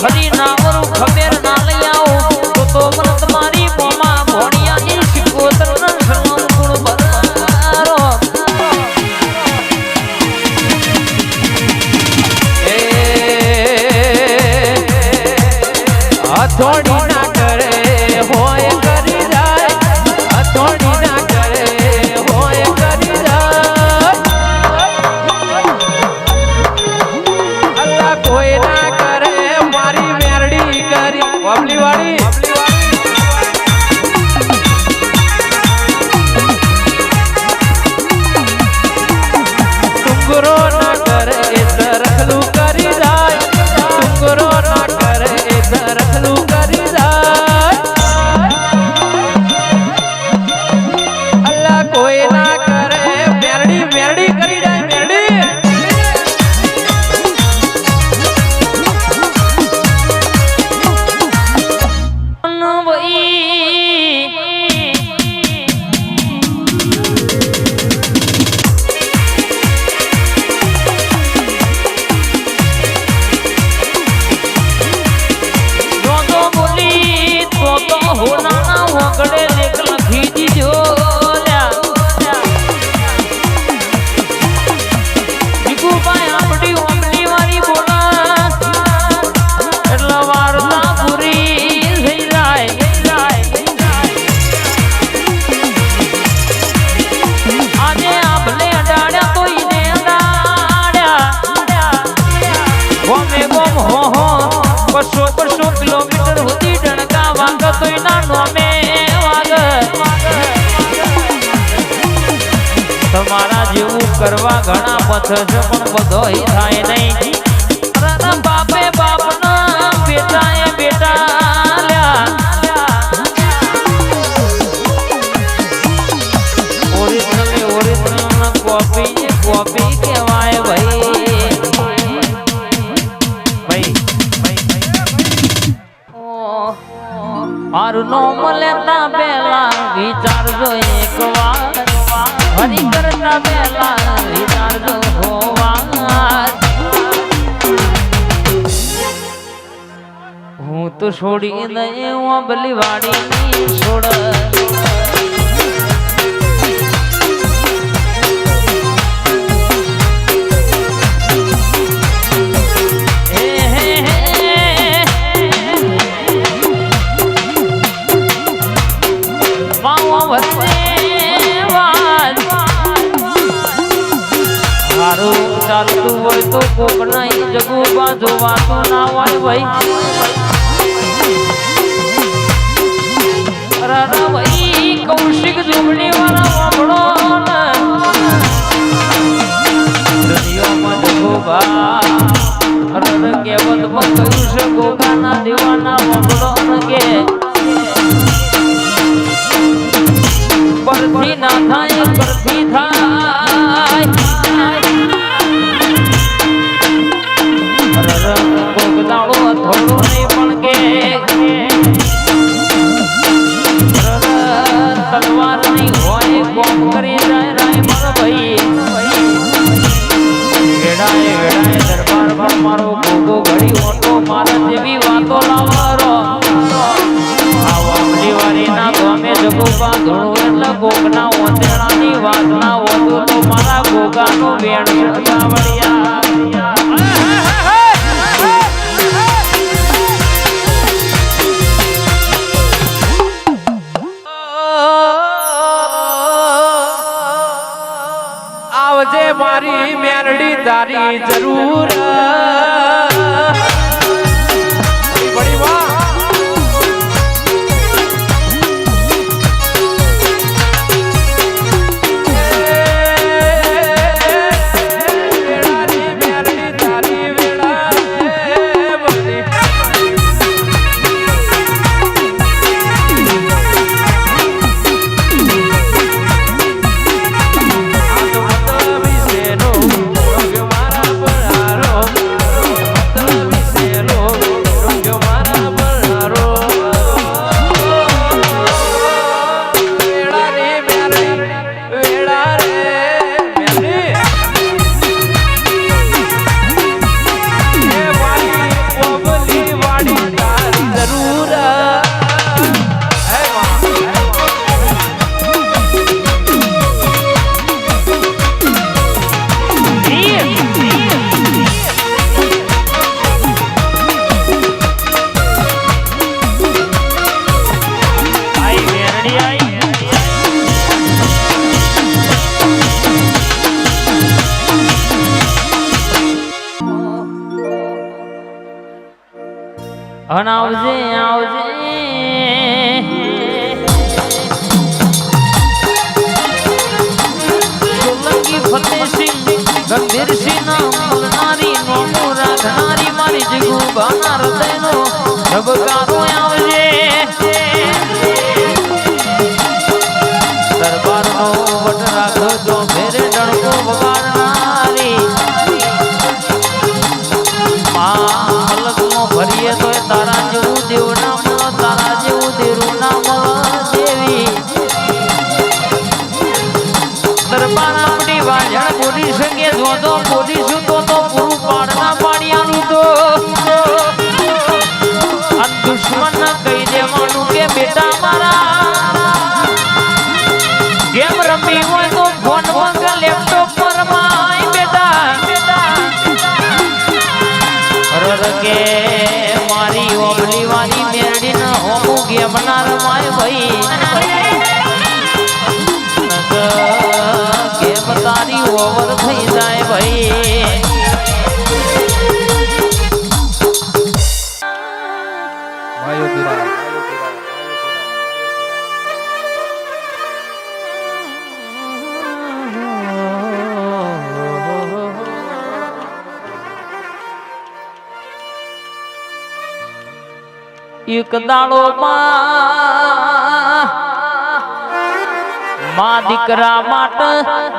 ફરી ના કરું ખબર ના લઈ આવું તો મને તમારી મોમાં ભોણિયાની શિકોતર ન સલામ ગુણ બરારો હથોડી ના કરે હોય કરી જાય હથોડી ના કરે હોય કરી જાય અલ્લાહ કોઈ ના કરે મારી મેરડી કરી વબલી વાળી ટુંગરો ના કરે એ સરખલું કરી જાય ટુંગરો ના કરે એ સરખલું કરી જાય અલ્લાહ કોઈ ના કરે મેરડી મેરડી કરી જાય મેરડી હોનાના વગડે લેખ લખી દીધો જીગુભાઈ આપણી ઓમની વાળી બોલા એટલે વાર્તા પૂરી થઈ જાય આજે આભલે અડાડ્યા તો ઈને અડાડ્યા ગોમે ગોમ હો 200 કિલોમીટર સુધી ડણકા વાગ તો એના નોમે વાગ તમારા જેવું કરવા ઘણા પથ છે પણ બધો થાય નહીં બાપે બાપના બેટાએ બેટા ઓરિજિનલ કોપી કહેવાય ભાઈ મારું નામ લેતા પહેલા વિચારજો એક વાર હરી કરતા પહેલા વિચારજો હોવાર હું તો છોડી દઈ ઓબલી વાડી છોડ તારું ચાલતું હોય તો કોક નહીં જગુ બાજુ વાતો ના હોય ભાઈ અરે ભાઈ કૌશિક જોગણી વાળા વાપડો દુનિયામાં જગુ બા અરે કેવત કહ્યું છે ગોગાના દેવાના વાપડો કે પરથી ના થાય પરથી થાય ગોગદાળો થોડો નહીં પણ કે તલવાર નહીં હોય કોમ કરી જાય રાય મારો ભાઈ વેડાએ વેડાએ દરબાર પર મારો ગોગો ઘડી ઓટો મારા જેવી વાતો લાવરો વારીના ગમે જગોબા ધોળો એટલે ગોગના ઓંધેડાની વાતના ઓંધો તો મારા ગોગાનો વેણ સળગાવડિયા આવજે મારી મેરડી તારી જરૂર બડી વાહ આવજે આવજે સોલંકી ફતેહસિંહ ગંભીરસિંહ ના બોલનારી નોમો રાખનારી મારી જગુ બાના હૃદયનો ધબકારો આવજે દરબારનો વટ રાખજો ફેરે ડણકો વગાડનારી ભરીએ તો તારા જેવું દેવ ના મળો તારા જેવું દેરું ના મળો દેવી દરબાર આપણી વાજણ બોલી શકે જો તો બોલીશું તો પૂરું પાડના પાડિયાનું તો આ દુશ્મન કહી દેવાનું કે બેટા મારા ગેમ રમી હોય તો ફોન માં લેપટોપ પર માં બેટા કે મારી ઓબલી વાળી મેરડી ન હોમું ગેમના રમાય ભાઈ ગેમ તારી ઓવર થઈ જાય ભાઈ એક દાડો માં દીકરા માટે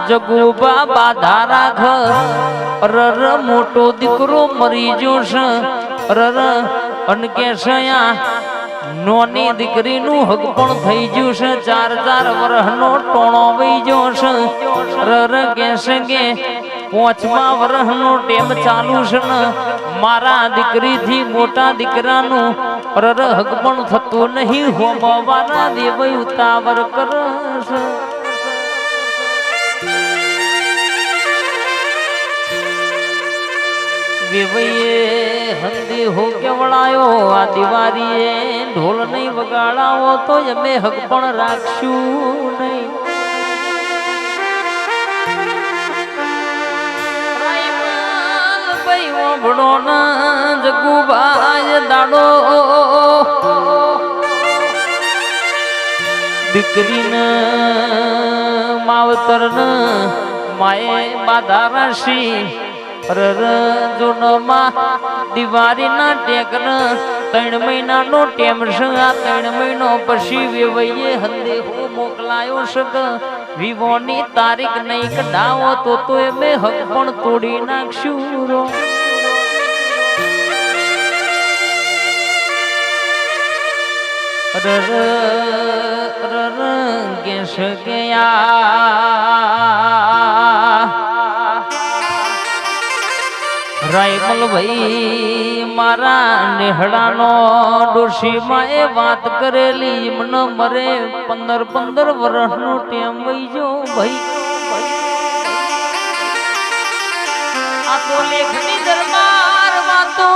જગુબા બાધા રાખ રર મોટો દીકરો મરી જોશે રર અનકે સયા નોની દીકરીનું હક પણ થઈ ગયું છે 4 વર્ષનો ટોણો વઈ જોશે રર કેસે કે 5મા વર્ષનો ટેમ ચાલુ છે ને મારા દીકરીથી મોટા દીકરાનું રર હક પણ થતું નહીં હોમવાના દેવ ઉતાવર કરશે વેવઈએ હંદી હો કેવડાયો આ દિવારીએ ઢોલ નહીં વગાડાવો તો અમે હક પણ રાખશું નહીં ઓબડો ના જગુભાઈ દાડો દીકરીને માવતરને માએ બાધા રાશી રર જોનમાં દિવાળીના ટેકન 3 મહિનાનો ટેમ છે આ 3 મહિનો પછી વેવઈએ હંદેહો મોકલાયો છે વિવોની તારીખ નહીં કઢાવો તો એમે હક પણ તોડી નાખશું રો કેશ ગયા રાયમલ ભાઈ મારા નેહડાનો ડોશીમાં એ વાત કરેલી મને મરે 15 વર્ષનો ટેમ વઈજો ભાઈ આ તો લેખની દરબાર વાતો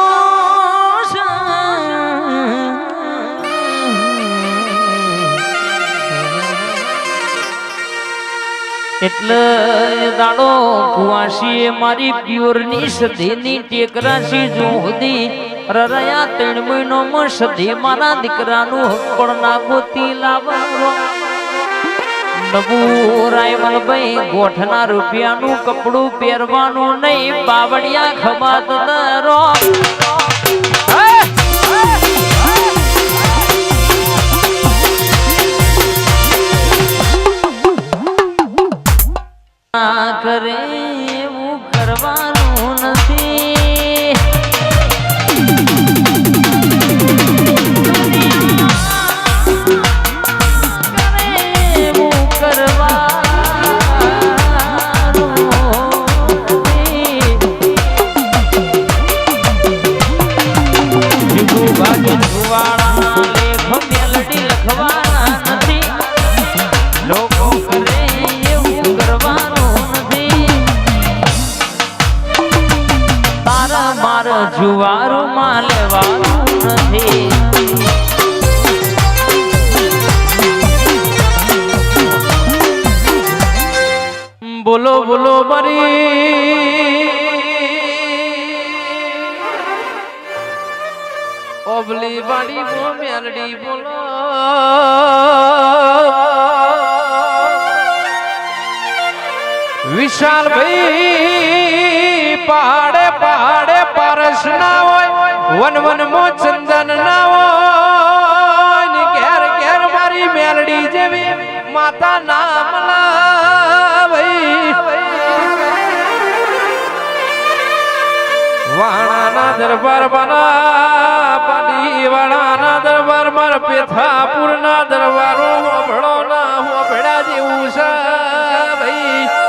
એટલે દાડો કુવાશીએ મારી પ્યોરની સધીની ટેકરાશી જોધી રરયા 3 મહિનોમાં સધી મારા દીકરાનું હક પણ ના ગોતી લાવવાનો નવું રાયમલભાઈ ગોઠના રૂપિયાનું કપડું પહેરવાનું નહીં બાવડિયા ખબાત દરો કરે એવું કરવાનું નથી એવું કરવાનું ભાગ્ય જુવાળા લેખ મેલડી લખવાના નથી લોકો કરે એવું કરવાનું જુવારું માં લેવાનું નથી બોલો બોલો મારી ઓબલી વાડી બો મેલડી બોલો વિશાલ ભાઈ પહાડે પહાડે પારસ ના હોય વન મો ચંદન ના હોય ને ઘેર ઘેર મારી મેલડી જેવી માતા નામ લાવઈ વાણાના દરબાર બના પાડી વાણાના દરબાર માર પેથાપુર ના દરબારો હોબળો ના હોબળા જેવું છે ભાઈ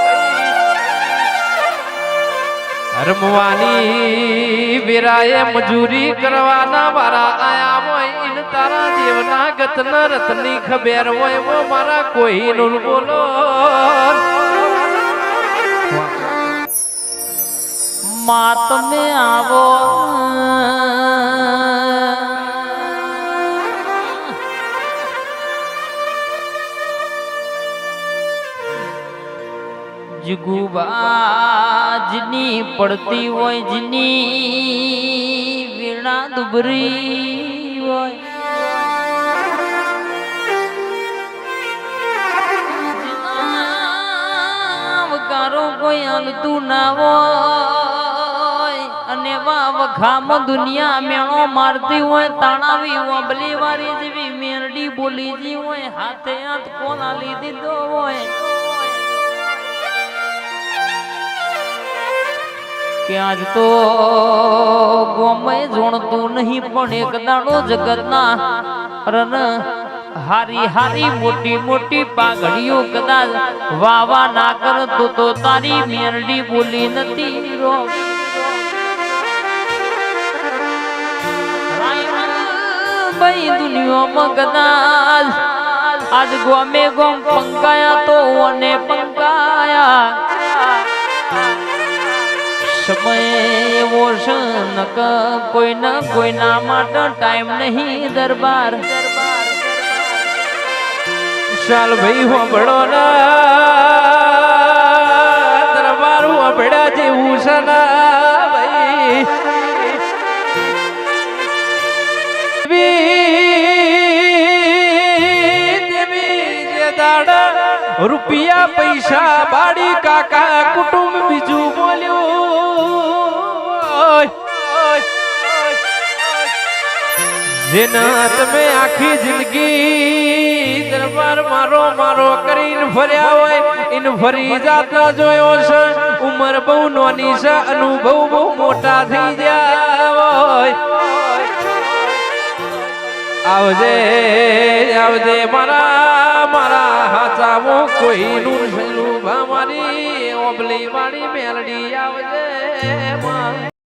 રમવાની વિરાએ મજૂરી કરવાના મારા આયા હોય ઇન તારા દેવના ગતના રતની ખબર હોય વો મારા કોઈ નું બોલો માત મે આવો જગુબાજની પડતી હોય જની વીણા દુબરી હોય વકારો કોઈ અંતું ના હોય અને વખામ દુનિયા મેળો મારતી હોય તાણાવી ઓબલી વારી જેવી મેરડી બોલી જી હોય હાથે હાથ કોના લીધી દો હોય કે આજ તો ગોમય જોણતું નહીં પણ એક દાડો જગતના રન હારી હારી મોટી મોટી પાઘડીઓ કદાચ વાવા ના કરતો તો તારી મેરડી બોલી નથી રો ભાઈ દુનિયામાં કદાચ આજ ગોમે ગોમ પંકાયા તો અને પંકાયા સમય એવો છે નક કોઈના માટે ટાઈમ નહીં દરબાર ચાલ ભાઈ હોબળો ના દરબાર હોબળા જેવું છે ના ભાઈ રૂપિયા પૈસા બાડી કાકા કુટુંબ બીજું બોલ્યું જેના તમે આખી જિંદગી દરબાર મારો મારો કરીને ફર્યા હોય ઇન ફરી જાતા જોયો છે ઉંમર બહુ નાની છે અનુભવ બહુ મોટા થઈ ગયા હોય આવજે આવજે મારા મારા હાચામો કોઈનું છેલું મારી ઓબલી વાળી મેલડી આવજે